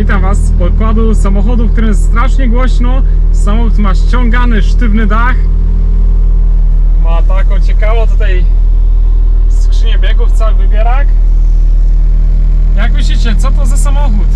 Witam Was z pokładu samochodu, w którym jest strasznie głośno. Samochód ma ściągany, sztywny dach. Ma taką ciekawą tutaj skrzynię biegów, cały wybierak. Jak myślicie, co to za samochód?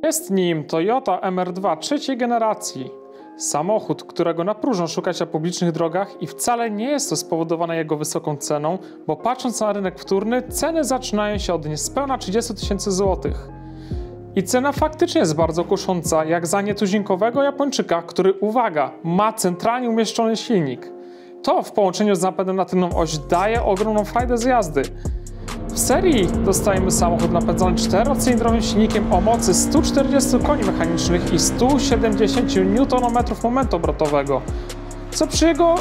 Jest nim Toyota MR2 trzeciej generacji. Samochód, którego na próżno szukać na publicznych drogach i wcale nie jest to spowodowane jego wysoką ceną, bo patrząc na rynek wtórny, ceny zaczynają się od niespełna 30 000 złotych. I cena faktycznie jest bardzo kusząca, jak za nietuzinkowego Japończyka, który, uwaga, ma centralnie umieszczony silnik. To w połączeniu z napędem na tylną oś daje ogromną frajdę z jazdy. W serii dostajemy samochód napędzany 4-cylindrowym silnikiem o mocy 140 koni mechanicznych i 170 Nm momentu obrotowego, co przy jego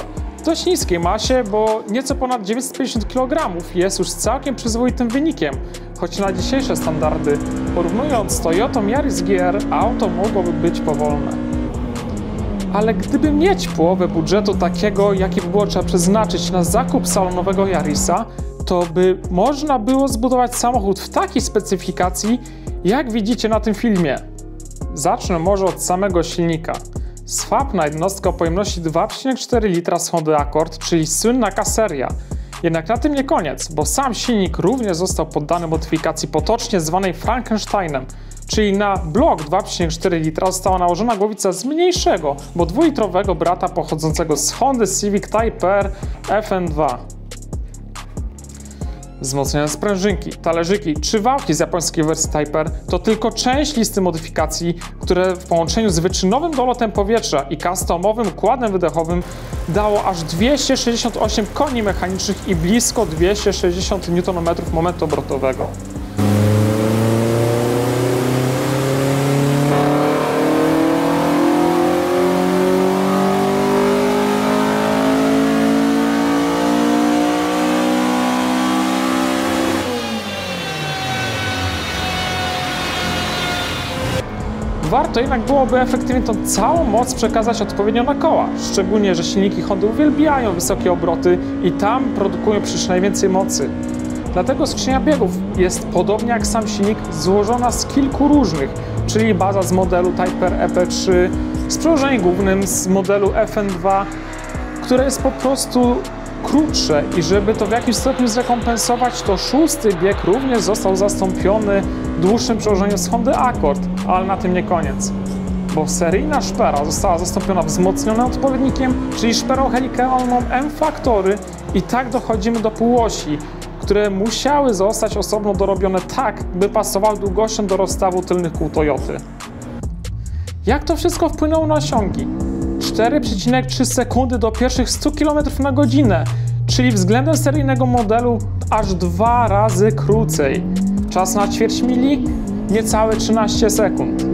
dość niskiej masie, bo nieco ponad 950 kg, jest już całkiem przyzwoitym wynikiem, choć na dzisiejsze standardy, porównując z Toyotą Yaris GR, auto mogłoby być powolne. Ale gdyby mieć połowę budżetu takiego, jaki by było trzeba przeznaczyć na zakup salonowego Yarisa, to by można było zbudować samochód w takiej specyfikacji, jak widzicie na tym filmie. Zacznę może od samego silnika. Swap na jednostkę o pojemności 2,4 litra z Hondy Accord, czyli słynna K-seria. Jednak na tym nie koniec, bo sam silnik również został poddany modyfikacji potocznie zwanej Frankensteinem, czyli na blok 2,4 litra została nałożona głowica z mniejszego, bo dwulitrowego brata pochodzącego z Hondy Civic Type R FN2. Wzmocnione sprężynki, talerzyki czy wałki z japońskiej wersji Type R to tylko część listy modyfikacji, które w połączeniu z wyczynowym dolotem powietrza i customowym układem wydechowym dało aż 268 koni mechanicznych i blisko 260 Nm momentu obrotowego. Warto jednak byłoby efektywnie tą całą moc przekazać odpowiednio na koła, szczególnie, że silniki Hondy uwielbiają wysokie obroty i tam produkują przecież najwięcej mocy. Dlatego skrzynia biegów jest, podobnie jak sam silnik, złożona z kilku różnych, czyli baza z modelu Type R EP3, z przełożeniem głównym z modelu FN2, które jest po prostu krótsze i żeby to w jakimś stopniu zrekompensować, to szósty bieg również został zastąpiony dłuższym przełożeniem z Hondy Accord, ale na tym nie koniec. Bo seryjna szpera została zastąpiona wzmocnionym odpowiednikiem, czyli szperą helikalną M-Factory i tak dochodzimy do półosi, które musiały zostać osobno dorobione tak, by pasowały długością do rozstawu tylnych kół Toyoty. Jak to wszystko wpłynęło na osiągi? 4,3 sekundy do pierwszych 100 km na godzinę, czyli względem seryjnego modelu aż 2 razy krócej. Czas na ćwierć mili? Niecałe 13 sekund.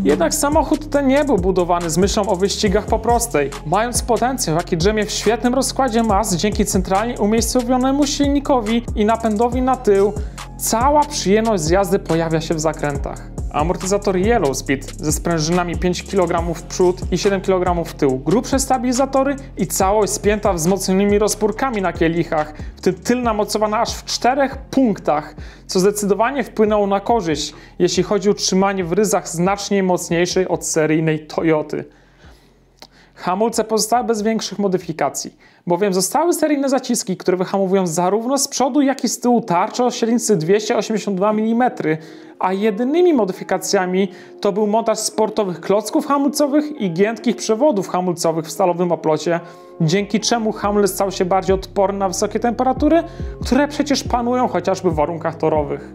Jednak samochód ten nie był budowany z myślą o wyścigach po prostej. Mając potencjał, jaki drzemie w świetnym rozkładzie mas dzięki centralnie umiejscowionemu silnikowi i napędowi na tył, cała przyjemność z jazdy pojawia się w zakrętach. Amortyzator Yellow Speed ze sprężynami 5 kg w przód i 7 kg w tył, grubsze stabilizatory i całość spięta wzmocnionymi rozpórkami na kielichach, w tym tylna mocowana aż w 4 punktach, co zdecydowanie wpłynęło na korzyść, jeśli chodzi o utrzymanie w ryzach znacznie mocniejszej od seryjnej Toyoty. Hamulce pozostały bez większych modyfikacji, bowiem zostały seryjne zaciski, które wyhamowują zarówno z przodu, jak i z tyłu tarcze o średnicy 282 mm, a jedynymi modyfikacjami to był montaż sportowych klocków hamulcowych i giętkich przewodów hamulcowych w stalowym oplocie, dzięki czemu hamulec stał się bardziej odporny na wysokie temperatury, które przecież panują chociażby w warunkach torowych.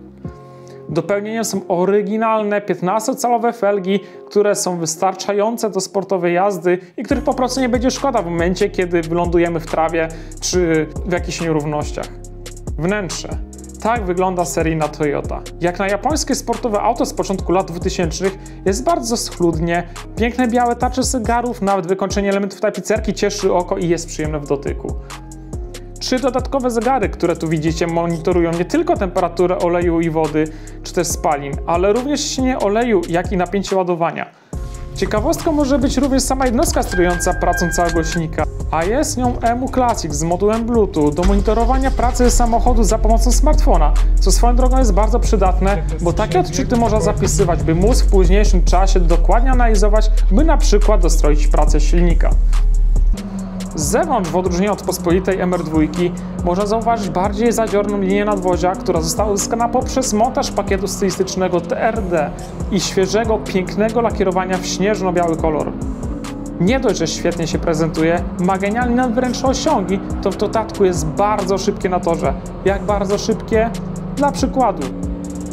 Dopełnieniem są oryginalne 15-calowe felgi, które są wystarczające do sportowej jazdy i których po prostu nie będzie szkoda w momencie, kiedy wylądujemy w trawie czy w jakichś nierównościach. Wnętrze. Tak wygląda seryjna Toyota. Jak na japońskie sportowe auto z początku lat 2000 jest bardzo schludnie, piękne białe tarcze zegarów, nawet wykończenie elementów tapicerki cieszy oko i jest przyjemne w dotyku. 3 dodatkowe zegary, które tu widzicie, monitorują nie tylko temperaturę oleju i wody, czy też spalin, ale również ciśnienie oleju, jak i napięcie ładowania. Ciekawostką może być również sama jednostka sterująca pracą całego silnika, a jest nią EMU Classic z modułem Bluetooth do monitorowania pracy samochodu za pomocą smartfona, co swoją drogą jest bardzo przydatne, bo takie odczyty można zapisywać, by móc w późniejszym czasie dokładnie analizować, by na przykład dostroić pracę silnika. Z zewnątrz, w odróżnieniu od pospolitej MR2, można zauważyć bardziej zadziorną linię nadwozia, która została uzyskana poprzez montaż pakietu stylistycznego TRD i świeżego, pięknego lakierowania w śnieżno-biały kolor. Nie dość, że świetnie się prezentuje, ma genialnie nadwręczne osiągi, to w dodatku jest bardzo szybkie na torze. Jak bardzo szybkie? Dla przykładu.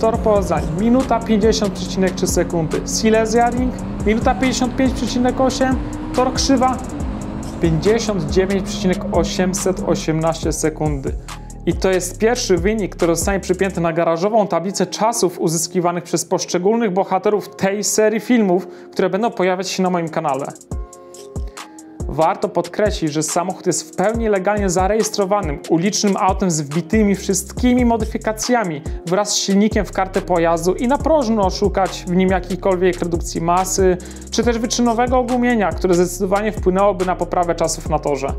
Tor Poznań, minuta 50,3 sekundy. Silesia Ring, minuta 55,8, tor Krzywa, 59,818 sekundy. I to jest pierwszy wynik, który zostanie przypięty na garażową tablicę czasów uzyskiwanych przez poszczególnych bohaterów tej serii filmów, które będą pojawiać się na moim kanale. Warto podkreślić, że samochód jest w pełni legalnie zarejestrowanym, ulicznym autem z wbitymi wszystkimi modyfikacjami wraz z silnikiem w kartę pojazdu i na próżno szukać w nim jakiejkolwiek redukcji masy, czy też wyczynowego ogumienia, które zdecydowanie wpłynęłoby na poprawę czasów na torze.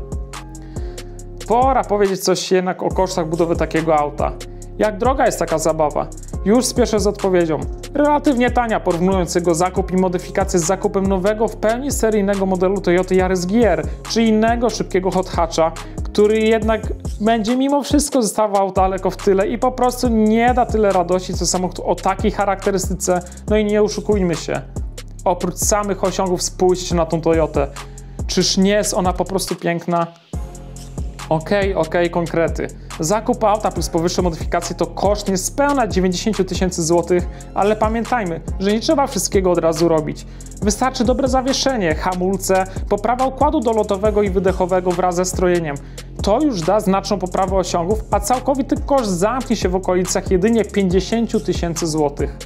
Pora powiedzieć coś jednak o kosztach budowy takiego auta. Jak droga jest taka zabawa? Już spieszę z odpowiedzią. Relatywnie tania, porównując jego zakup i modyfikację z zakupem nowego, w pełni seryjnego modelu Toyota Yaris GR, czy innego szybkiego hot hatcha, który jednak będzie mimo wszystko zostawał daleko w tyle i po prostu nie da tyle radości, co samochód o takiej charakterystyce, no i nie oszukujmy się. Oprócz samych osiągów spójrzcie na tą Toyotę. Czyż nie jest ona po prostu piękna? Okej, konkrety. Zakup auta plus powyższe modyfikacje to koszt niespełna 90 tysięcy złotych, ale pamiętajmy, że nie trzeba wszystkiego od razu robić. Wystarczy dobre zawieszenie, hamulce, poprawa układu dolotowego i wydechowego wraz ze strojeniem. To już da znaczną poprawę osiągów, a całkowity koszt zamknie się w okolicach jedynie 50 tysięcy złotych.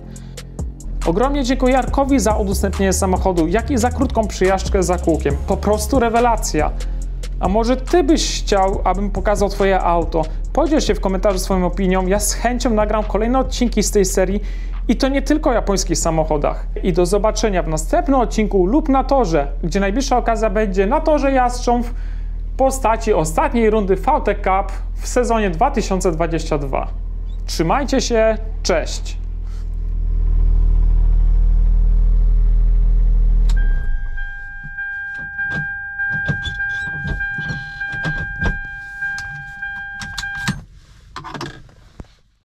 Ogromnie dziękuję Jarkowi za udostępnienie samochodu, jak i za krótką przyjażdżkę za kółkiem. Po prostu rewelacja. A może ty byś chciał, abym pokazał twoje auto? Podziel się w komentarzu swoją opinią, ja z chęcią nagram kolejne odcinki z tej serii i to nie tylko o japońskich samochodach. I do zobaczenia w następnym odcinku lub na torze, gdzie najbliższa okazja będzie na torze Jastrząb w postaci ostatniej rundy VT Cup w sezonie 2022. Trzymajcie się, cześć!